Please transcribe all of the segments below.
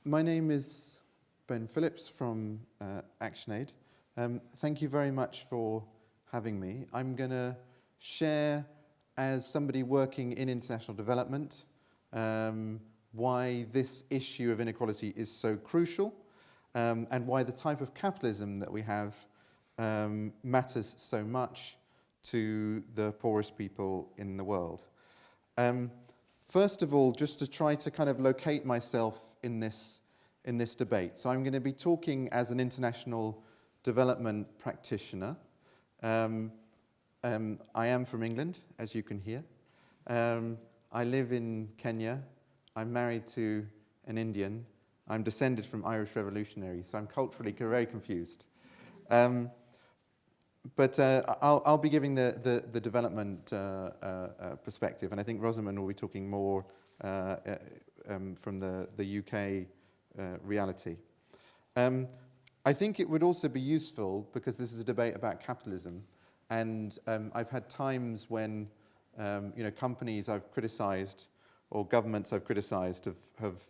My name is Ben Phillips from ActionAid. Thank you very much for having me. I'm going to share, as somebody working in international development, why this issue of inequality is so crucial, and why the type of capitalism that we have matters so much to the poorest people in the world. First of all, just to try to kind of locate myself in this debate. So I'm going to be talking as an international development practitioner. I am from England, as you can hear. I live in Kenya. I'm married to an Indian. I'm descended from Irish revolutionaries, so I'm culturally very confused. But I'll be giving the development perspective, and I think Rosamund will be talking more from the UK reality. I think it would also be useful, because this is a debate about capitalism, and I've had times when companies I've criticised or governments I've criticised have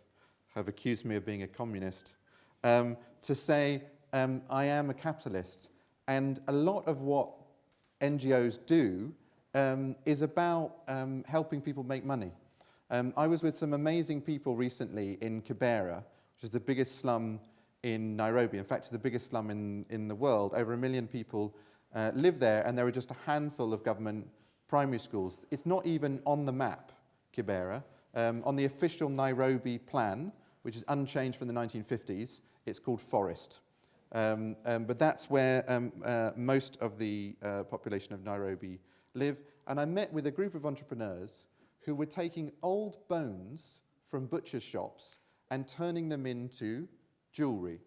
accused me of being a communist, to say I am a capitalist. And a lot of what NGOs do is about helping people make money. I was with some amazing people recently in Kibera, which is the biggest slum in Nairobi. In fact, it's the biggest slum in the world. Over 1 million people live there, and there are just a handful of government primary schools. It's not even on the map, Kibera. On the official Nairobi plan, which is unchanged from the 1950s, it's called Forest. But that's where most of the population of Nairobi live. And I met with a group of entrepreneurs who were taking old bones from butcher shops and turning them into jewellery.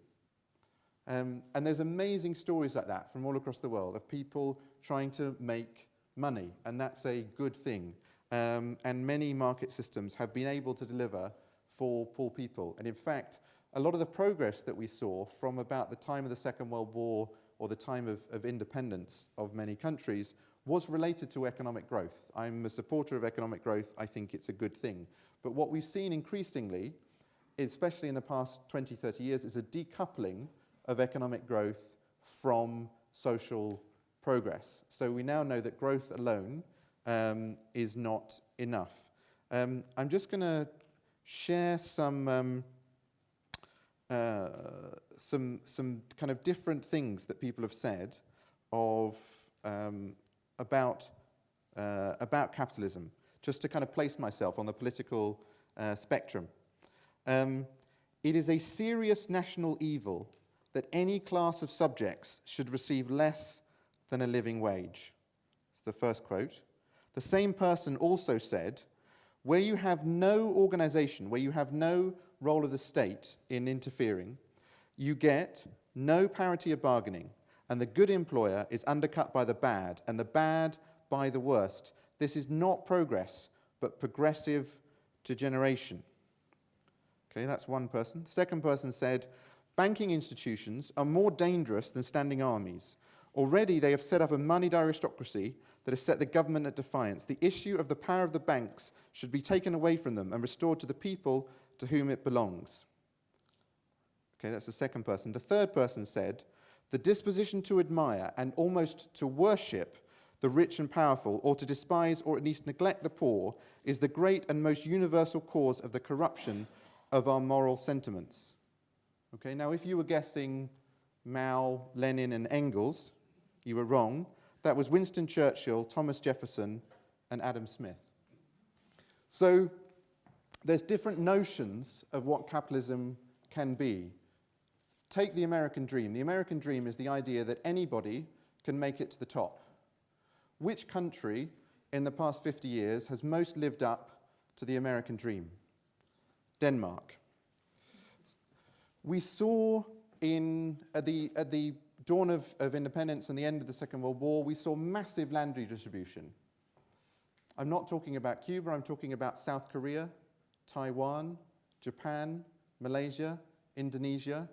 And there's amazing stories like that from all across the world of people trying to make money, and that's a good thing. And many market systems have been able to deliver for poor people. And in fact, a lot of the progress that we saw from about the time of the Second World War or the time of independence of many countries was related to economic growth. I'm a supporter of economic growth. I think it's a good thing. But what we've seen increasingly, especially in the past 20, 30 years, is a decoupling of economic growth from social progress. So we now know that growth alone is not enough. I'm just going to share some kind of different things that people have said about capitalism, just to kind of place myself on the political spectrum. It is a serious national evil that any class of subjects should receive less than a living wage. It's the first quote. The same person also said, where you have no organization, where you have no role of the state in interfering, you get no parity of bargaining, and the good employer is undercut by the bad, and the bad by the worst. This is not progress, but progressive degeneration. Okay, that's one person. The second person said, banking institutions are more dangerous than standing armies. Already they have set up a moneyed aristocracy that has set the government at defiance. The issue of the power of the banks should be taken away from them and restored to the people to whom it belongs. Okay, that's the second person. The third person said, the disposition to admire and almost to worship the rich and powerful, or to despise or at least neglect the poor, is the great and most universal cause of the corruption of our moral sentiments. Okay, now if you were guessing Mao, Lenin and Engels, you were wrong. That was Winston Churchill, Thomas Jefferson and Adam Smith. So there's different notions of what capitalism can be. Take the American dream. The American dream is the idea that anybody can make it to the top. Which country in the past 50 years has most lived up to the American dream? Denmark. We saw at the dawn of independence and the end of the Second World War, we saw massive land redistribution. I'm not talking about Cuba, I'm talking about South Korea, Taiwan, Japan, Malaysia, Indonesia,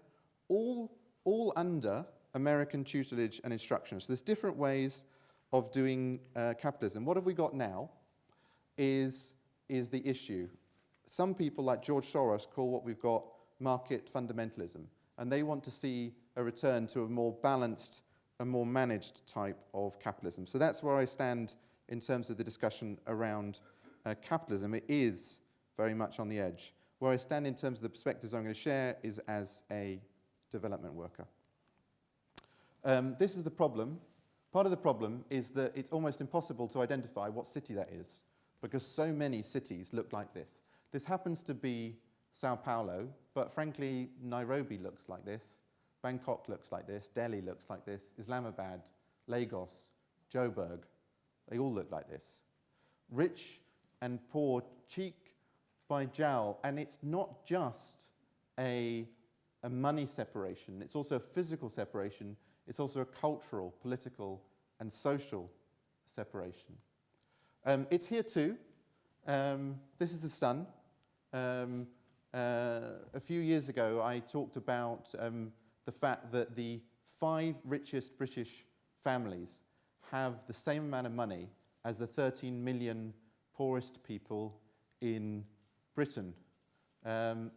all under American tutelage and instruction. So there's different ways of doing capitalism. What have we got now is the issue. Some people, like George Soros, call what we've got market fundamentalism, and they want to see a return to a more balanced, a more managed type of capitalism. So that's where I stand in terms of the discussion around capitalism. It is very much on the edge. Where I stand in terms of the perspectives I'm going to share is as a development worker. This is the problem. Part of the problem is that it's almost impossible to identify what city that is, because so many cities look like this. This happens to be Sao Paulo, but frankly, Nairobi looks like this, Bangkok looks like this, Delhi looks like this, Islamabad, Lagos, Joburg, they all look like this. Rich and poor, cheek by jowl, and it's not just a money separation, it's also a physical separation, it's also a cultural, political, and social separation. It's here too. This is the sun. A few years ago, I talked about the fact that the 5 richest British families have the same amount of money as the 13 million poorest people in Britain.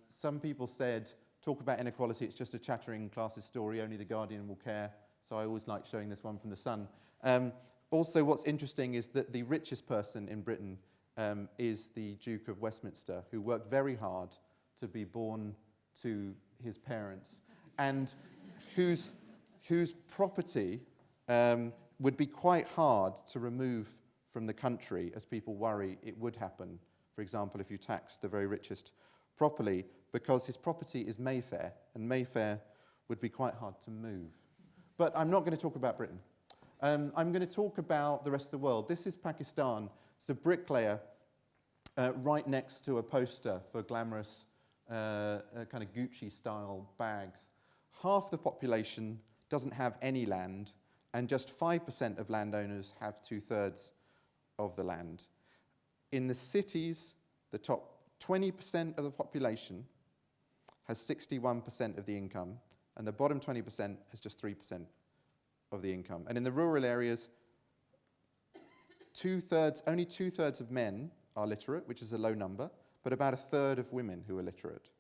Some people said, talk about inequality, it's just a chattering classes story, only The Guardian will care. So I always like showing this one from the Sun. Also, what's interesting is that the richest person in Britain is the Duke of Westminster, who worked very hard to be born to his parents, and whose property would be quite hard to remove from the country, as people worry it would happen, for example, if you tax the very richest properly, because his property is Mayfair, and Mayfair would be quite hard to move. But I'm not going to talk about Britain. I'm going to talk about the rest of the world. This is Pakistan. It's a bricklayer right next to a poster for glamorous kind of Gucci-style bags. Half the population doesn't have any land, and just 5% of landowners have 2/3 of the land. In the cities, the top 20% of the population has 61% of the income, and the bottom 20% has just 3% of the income. And in the rural areas, only 2/3 of men are literate, which is a low number, but about 1/3 of women who are literate.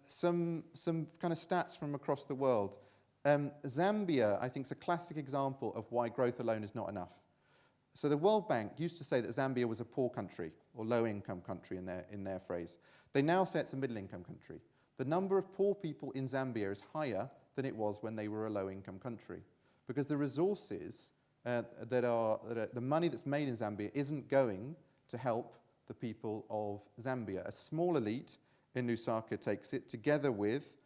Some kind of stats from across the world. Zambia, I think, is a classic example of why growth alone is not enough. So the World Bank used to say that Zambia was a poor country, or low-income country in their phrase. They now say it's a middle-income country. The number of poor people in Zambia is higher than it was when they were a low-income country, because the resources the money that's made in Zambia isn't going to help the people of Zambia. A small elite in Lusaka takes it, together with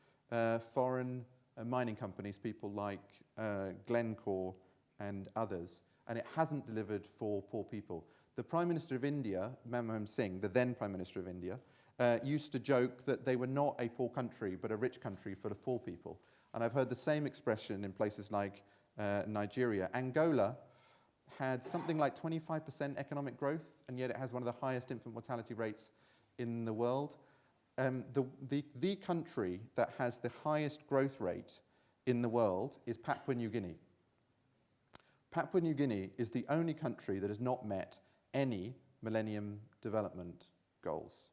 foreign mining companies, people like Glencore and others, and it hasn't delivered for poor people. The Prime Minister of India, Manmohan Singh, the then Prime Minister of India, used to joke that they were not a poor country, but a rich country full of poor people. And I've heard the same expression in places like Nigeria. Angola had something like 25% economic growth, and yet it has one of the highest infant mortality rates in the world. The country that has the highest growth rate in the world is Papua New Guinea. Papua New Guinea is the only country that has not met any Millennium Development Goals.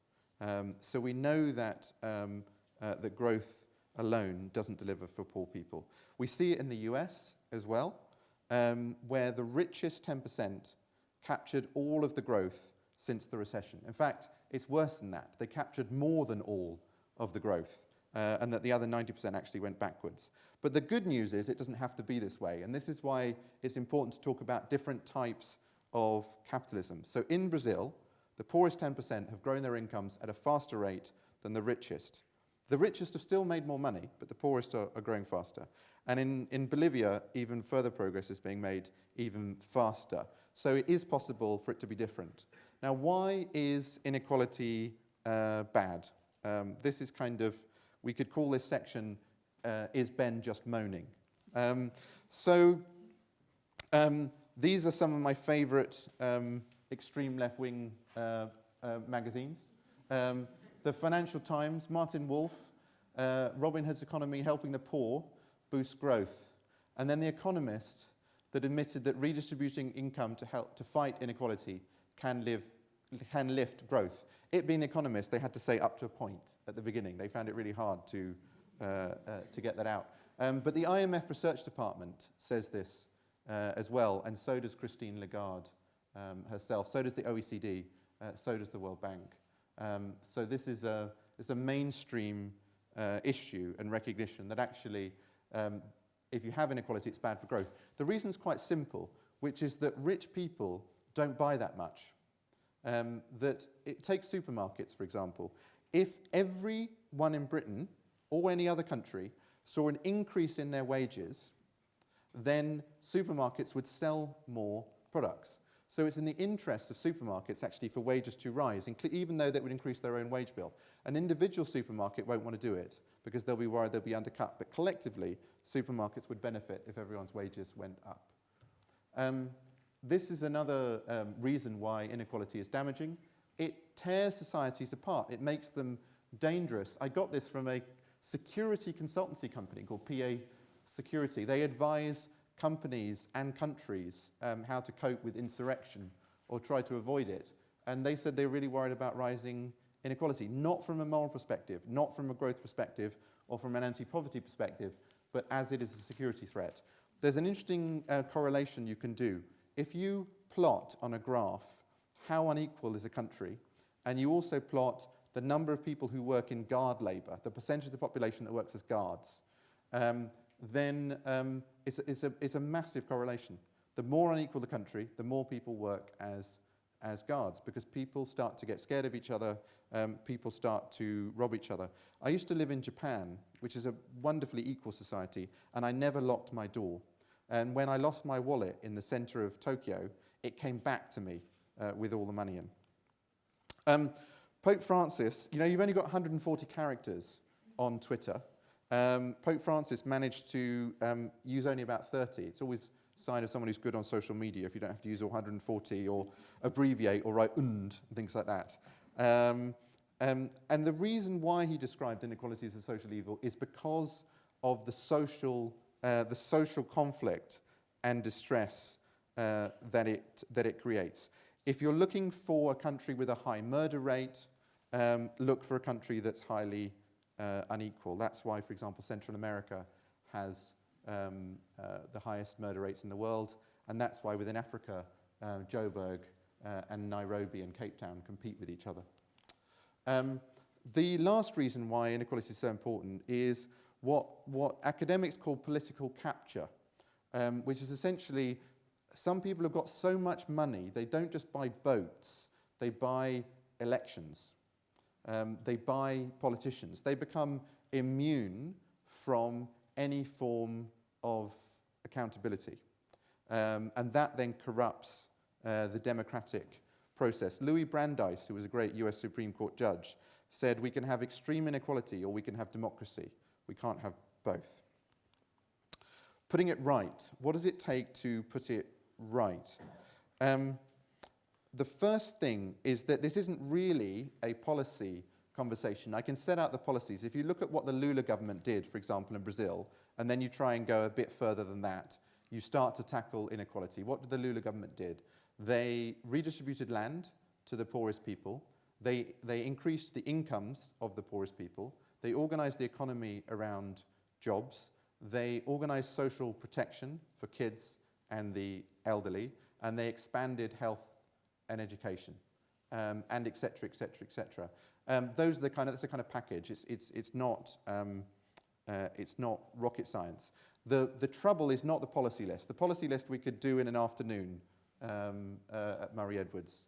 So we know that the growth alone doesn't deliver for poor people. We see it in the US as well, where the richest 10% captured all of the growth since the recession. In fact, it's worse than that. They captured more than all of the growth, and that the other 90% actually went backwards. But the good news is it doesn't have to be this way, and this is why it's important to talk about different types of capitalism. So in Brazil, the poorest 10% have grown their incomes at a faster rate than the richest. The richest have still made more money, but the poorest are growing faster. And in Bolivia, even further progress is being made even faster. So it is possible for it to be different. Now, why is inequality bad? This is kind of, we could call this section, Is Ben Just Moaning? These are some of my favorite extreme left-wing magazines. The Financial Times, Martin Wolf, Robin Hood's economy helping the poor boost growth. And then The Economist that admitted that redistributing income to help to fight inequality can live can lift growth. It being the economist, they had to say up to a point at the beginning. They found it really hard to get that out. But the IMF Research Department says this as well, and so does Christine Lagarde herself, so does the OECD, so does the World Bank. So this is a mainstream issue and recognition that actually, if you have inequality, it's bad for growth. The reason's quite simple, which is that rich people don't buy that much. That it takes supermarkets, for example. If everyone in Britain or any other country saw an increase in their wages, then supermarkets would sell more products. So it's in the interest of supermarkets actually for wages to rise, even though that would increase their own wage bill. An individual supermarket won't want to do it because they'll be worried they'll be undercut. But collectively, supermarkets would benefit if everyone's wages went up. This is another reason why inequality is damaging. It tears societies apart. It makes them dangerous. I got this from a security consultancy company called PA Security. They advise companies and countries how to cope with insurrection or try to avoid it. And they said they're really worried about rising inequality, not from a moral perspective, not from a growth perspective, or from an anti-poverty perspective, but as it is a security threat. There's an interesting correlation you can do. If you plot on a graph how unequal is a country, and you also plot the number of people who work in guard labour, the percentage of the population that works as guards, then it's a massive correlation. The more unequal the country, the more people work as guards, because people start to get scared of each other, people start to rob each other. I used to live in Japan, which is a wonderfully equal society, and I never locked my door. And when I lost my wallet in the center of Tokyo, it came back to me with all the money in. Pope Francis, you know, you've only got 140 characters on Twitter. Pope Francis managed to use only about 30. It's always a sign of someone who's good on social media if you don't have to use all 140 or abbreviate or write and things like that. And the reason why he described inequality as a social evil is because of the social conflict and distress that it creates. If you're looking for a country with a high murder rate, look for a country that's highly unequal. That's why, for example, Central America has the highest murder rates in the world, and that's why within Africa, Joburg and Nairobi and Cape Town compete with each other. The last reason why inequality is so important is what academics call political capture, which is essentially some people have got so much money, they don't just buy boats, they buy elections. They buy politicians. They become immune from any form of accountability. And that then corrupts the democratic process. Louis Brandeis, who was a great US Supreme Court judge, said we can have extreme inequality or we can have democracy. We can't have both. Putting it right. What does it take to put it right? The first thing is that this isn't really a policy conversation. I can set out the policies. If you look at what the Lula government did, for example, in Brazil, and then you try and go a bit further than that, you start to tackle inequality. What did the Lula government did? They redistributed land to the poorest people. They increased the incomes of the poorest people. They organized the economy around jobs. They organized social protection for kids and the elderly, and they expanded health and education, and et cetera, et cetera, et cetera. That's the kind of package. It's not rocket science. The trouble is not the policy list. The policy list we could do in an afternoon at Murray Edwards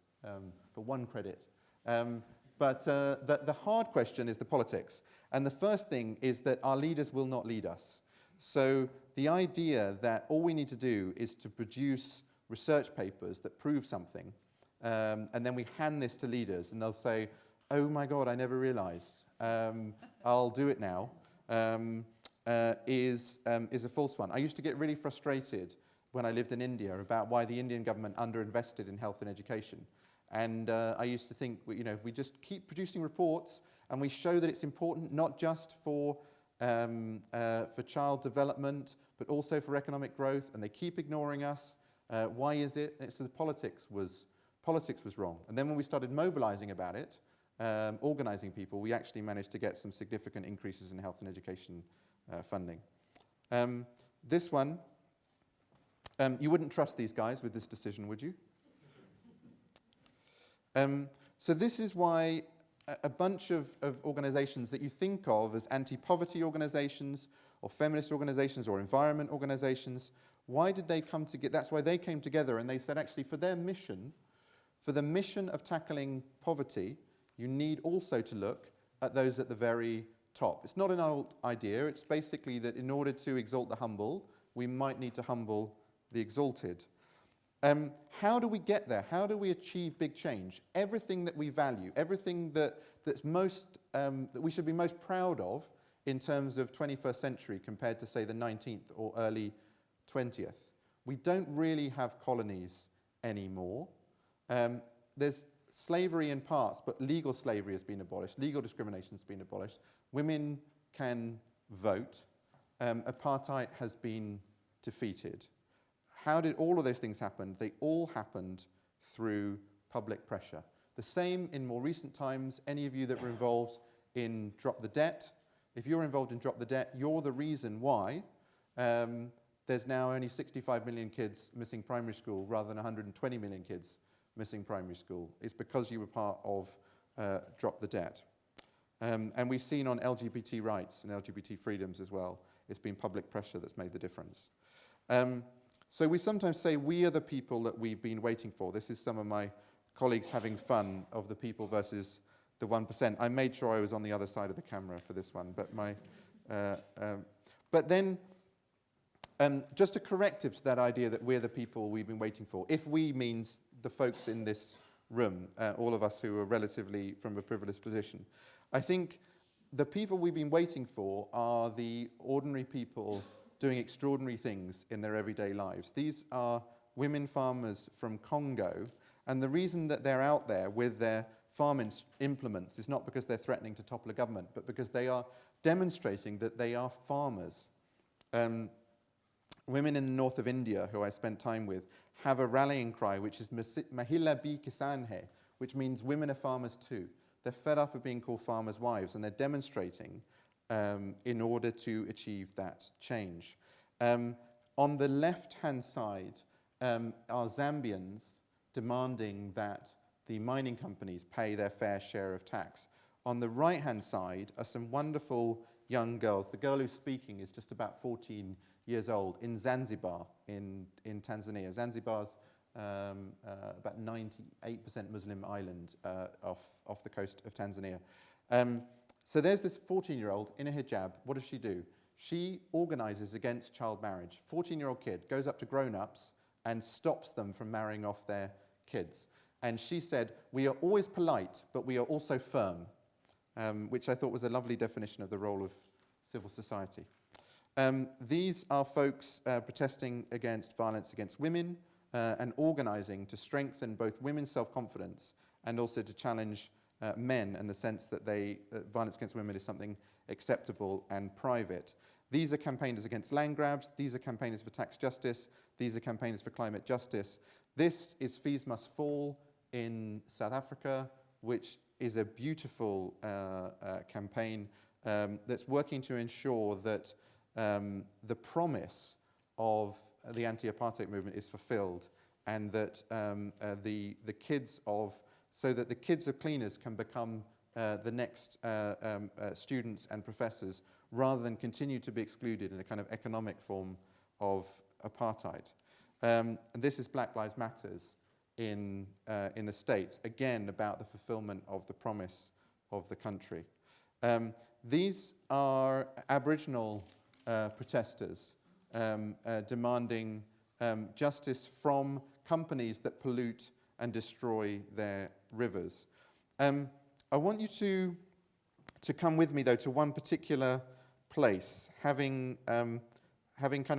for one credit. But the hard question is the politics. And the first thing is that our leaders will not lead us. So the idea that all we need to do is to produce research papers that prove something, and then we hand this to leaders, and they'll say, oh my God, I never realized. I'll do it now, is a false one. I used to get really frustrated when I lived in India about why the Indian government underinvested in health and education. And I used to think, you know, if we just keep producing reports and we show that it's important not just for child development, but also for economic growth, and they keep ignoring us, why is it? And so the politics was politics was wrong. And then when we started mobilizing about it, organizing people, we actually managed to get some significant increases in health and education funding. This one, you wouldn't trust these guys with this decision, would you? So this is why a bunch of organizations that you think of as anti-poverty organizations or feminist organizations or environment organizations, why did they come together? That's why they came together and they said, actually, for their mission, for the mission of tackling poverty, you need also to look at those at the very top. It's not an old idea. It's basically that in order to exalt the humble, we might need to humble the exalted. How do we get there? How do we achieve big change? Everything that we value, everything that's most, that we should be most proud of in terms of 21st century compared to, say, the 19th or early 20th. We don't really have colonies anymore. There's slavery in parts, but legal slavery has been abolished. Legal discrimination has been abolished. Women can vote. Apartheid has been defeated. How did all of those things happen? They all happened through public pressure. The same in more recent times. Any of you that were involved in Drop the Debt, if you're involved in Drop the Debt, you're the reason why there's now only 65 million kids missing primary school rather than 120 million kids missing primary school. It's because you were part of Drop the Debt. And we've seen on LGBT rights and LGBT freedoms as well, it's been public pressure that's made the difference. So we sometimes say we are the people that we've been waiting for. This is some of my colleagues having fun of the people versus the 1%. I made sure I was on the other side of the camera for this one, but then just a corrective to that idea that we're the people we've been waiting for. If we means the folks in this room, all of us who are relatively from a privileged position, I think the people we've been waiting for are the ordinary people doing extraordinary things in their everyday lives. These are women farmers from Congo, and the reason that they're out there with their farm implements is not because they're threatening to topple a government, but because they are demonstrating that they are farmers. Women in the north of India, who I spent time with, have a rallying cry, which is Mahila Bhi Kisan Hai, which means women are farmers too. They're fed up of being called farmers' wives, and they're demonstrating in order to achieve that change. On the left-hand side are Zambians demanding that the mining companies pay their fair share of tax. On the right-hand side are some wonderful young girls. The girl who's speaking is just about 14 years old in Zanzibar in Tanzania. Zanzibar's about 98% Muslim island off the coast of Tanzania. So there's this 14-year-old in a hijab. What does she do? She organizes against child marriage. 14-year-old kid goes up to grown-ups and stops them from marrying off their kids. And she said, we are always polite, but we are also firm, which I thought was a lovely definition of the role of civil society. These are folks protesting against violence against women and organizing to strengthen both women's self-confidence and also to challenge men in the sense that violence against women is something acceptable and private. These are campaigners against land grabs. These are campaigners for tax justice. These are campaigners for climate justice. This is Fees Must Fall in South Africa, which is a beautiful campaign that's working to ensure that the promise of the anti-apartheid movement is fulfilled, and that the kids of cleaners can become the next students and professors, rather than continue to be excluded in a kind of economic form of apartheid. And this is Black Lives Matters in the States, again about the fulfillment of the promise of the country. These are Aboriginal protesters demanding justice from companies that pollute and destroy their rivers. I want you to come with me, though, to one particular place, having kind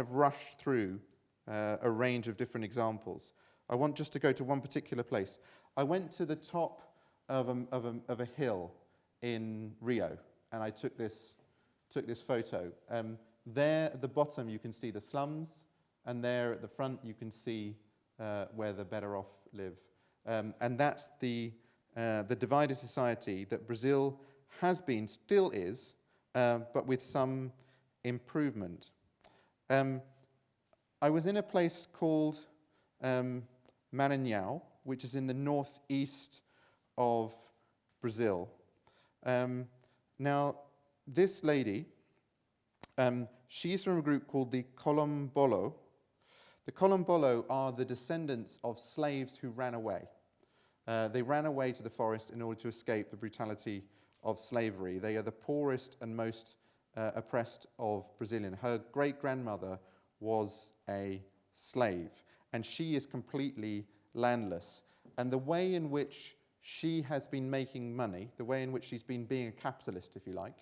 of rushed through a range of different examples. I want just to go to one particular place. I went to the top of a hill in Rio, and I took this photo. There at the bottom you can see the slums, and there at the front you can see where the better off live. And that's the divided society that Brazil has been, still is, but with some improvement. I was in a place called Maranhão, which is in the northeast of Brazil. Now, this lady, she's from a group called the Quilombola. The Quilombola are the descendants of slaves who ran away. They ran away to the forest in order to escape the brutality of slavery. They are the poorest and most oppressed of Brazilian. Her great-grandmother was a slave, and she is completely landless. And the way in which she has been making money, the way in which she's been being a capitalist, if you like,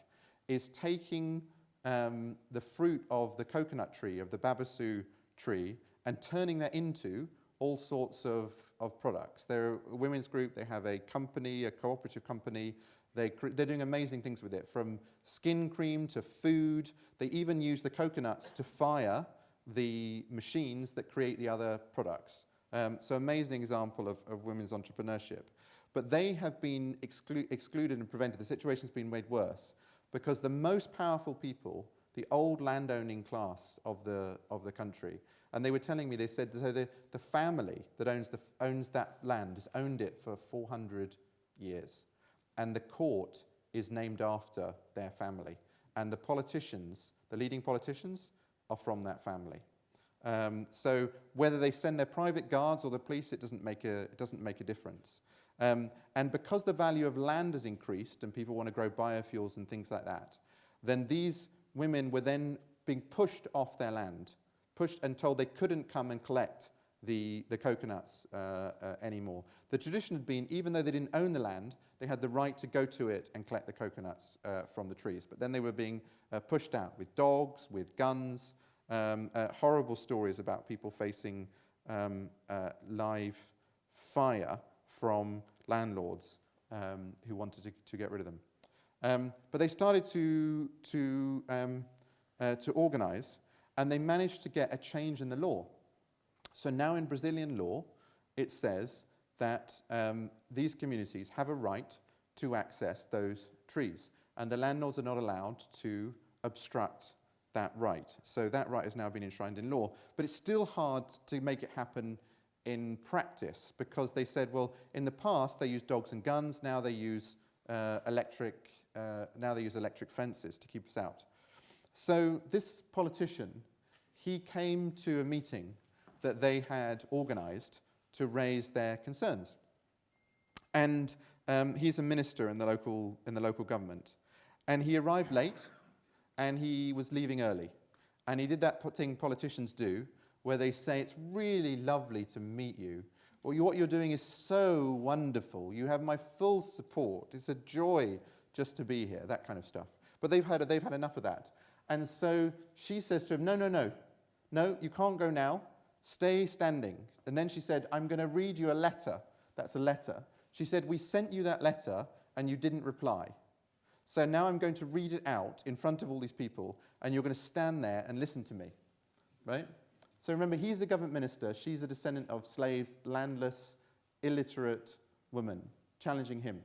is taking the fruit of the coconut tree, of the babaçu tree, and turning that into all sorts of products. They're a women's group, they have a company, a cooperative company. They're doing amazing things with it, from skin cream to food. They even use the coconuts to fire the machines that create the other products. So amazing example of women's entrepreneurship. But they have been excluded and prevented. The situation's been made worse because the most powerful people, the old landowning class of the country, and they were telling me, they said, so the family that owns that land has owned it for 400 years. And the court is named after their family. And the politicians, the leading politicians, are from that family. So whether they send their private guards or the police, it doesn't make a difference. And because the value of land has increased and people want to grow biofuels and things like that, then these women were then being pushed off their land, pushed and told they couldn't come and collect the coconuts anymore. The tradition had been, even though they didn't own the land, they had the right to go to it and collect the coconuts from the trees. But then they were being pushed out with dogs, with guns, horrible stories about people facing live fire from landlords who wanted to get rid of them. But they started to organize, and they managed to get a change in the law. So now in Brazilian law, it says that these communities have a right to access those trees, and the landlords are not allowed to obstruct that right. So that right has now been enshrined in law. But it's still hard to make it happen in practice, because they said, well, in the past they used dogs and guns, now they use electric fences to keep us out. So this politician, he came to a meeting that they had organized to raise their concerns. And he's a minister in the local government. And he arrived late, and he was leaving early. And he did that thing politicians do, where they say, it's really lovely to meet you, or what you're doing is so wonderful, you have my full support, it's a joy just to be here, that kind of stuff. But they've had enough of that. And so she says to him, no, you can't go now, stay standing. And then she said, I'm going to read you a letter. That's a letter. She said, we sent you that letter and you didn't reply. So now I'm going to read it out in front of all these people, and you're going to stand there and listen to me, right? So remember, he's a government minister, she's a descendant of slaves, landless, illiterate woman, challenging him.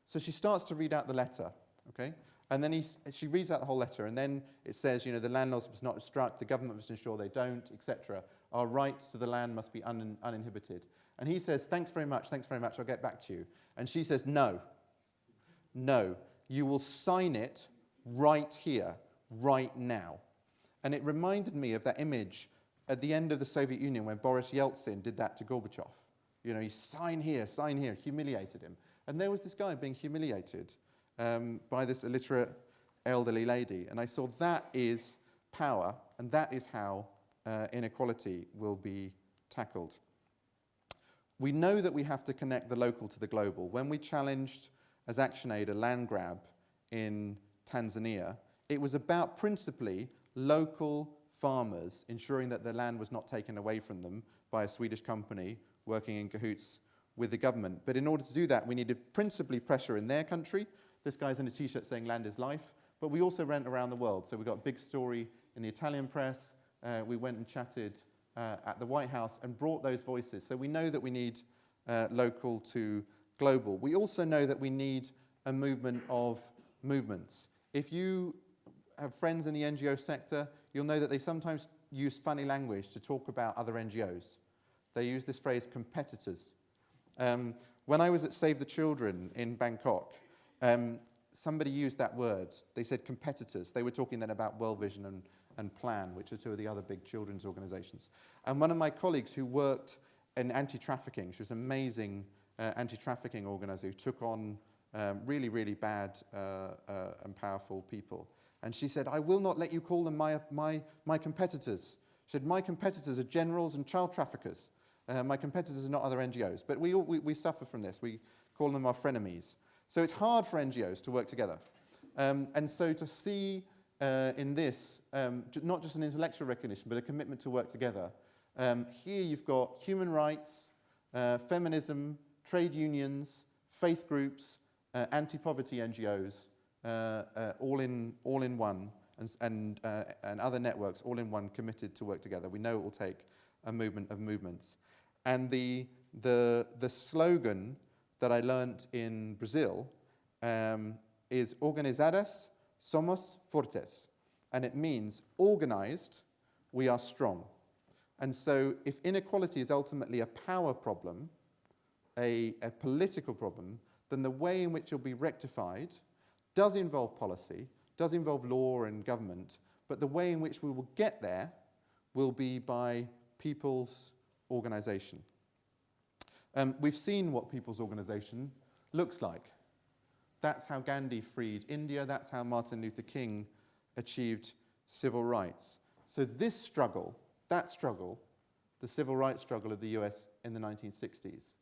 So she starts to read out the letter, okay? And then she reads out the whole letter, and then it says, the landlords must not obstruct, the government must ensure they don't, etc. Our right to the land must be uninhibited. And he says, thanks very much, I'll get back to you. And she says, no, you will sign it right here, right now. And it reminded me of that image at the end of the Soviet Union when Boris Yeltsin did that to Gorbachev. He sign here, humiliated him. And there was this guy being humiliated by this illiterate elderly lady. And I saw that is power, and that is how inequality will be tackled. We know that we have to connect the local to the global. When we challenged, as ActionAid, a land grab in Tanzania, it was about principally local farmers ensuring that their land was not taken away from them by a Swedish company working in cahoots with the government. But in order to do that, we needed principally pressure in their country. This guy's in a t-shirt saying land is life. But we also went around the world. So we got a big story in the Italian press. We went and chatted at the White House and brought those voices. So we know that we need local to global. We also know that we need a movement of movements. If you have friends in the NGO sector, you'll know that they sometimes use funny language to talk about other NGOs. They use this phrase, competitors. When I was at Save the Children in Bangkok, somebody used that word. They said competitors. They were talking then about World Vision and Plan, which are two of the other big children's organizations. And one of my colleagues who worked in anti-trafficking, she was an amazing anti-trafficking organizer who took on really, really bad and powerful people. And she said, I will not let you call them my competitors. She said, my competitors are generals and child traffickers. My competitors are not other NGOs. But we suffer from this. We call them our frenemies. So it's hard for NGOs to work together. And so to see in this, not just an intellectual recognition, but a commitment to work together. Here you've got human rights, feminism, trade unions, faith groups, anti-poverty NGOs, all in one, and other networks all in one, committed to work together. We know it will take a movement of movements. And the slogan that I learned in Brazil is organizadas somos fortes. And it means organized, we are strong. And so if inequality is ultimately a power problem, a political problem, then the way in which it will be rectified does involve policy, does involve law and government, but the way in which we will get there will be by people's organization. We've seen what people's organization looks like. That's how Gandhi freed India. That's how Martin Luther King achieved civil rights. So this struggle, that struggle, the civil rights struggle of the US in the 1960s,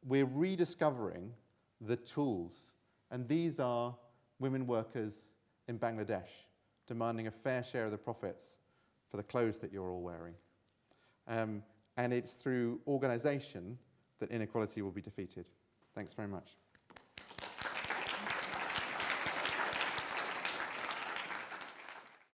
we're rediscovering the tools. And these are women workers in Bangladesh demanding a fair share of the profits for the clothes that you're all wearing. And it's through organization that inequality will be defeated. Thanks very much.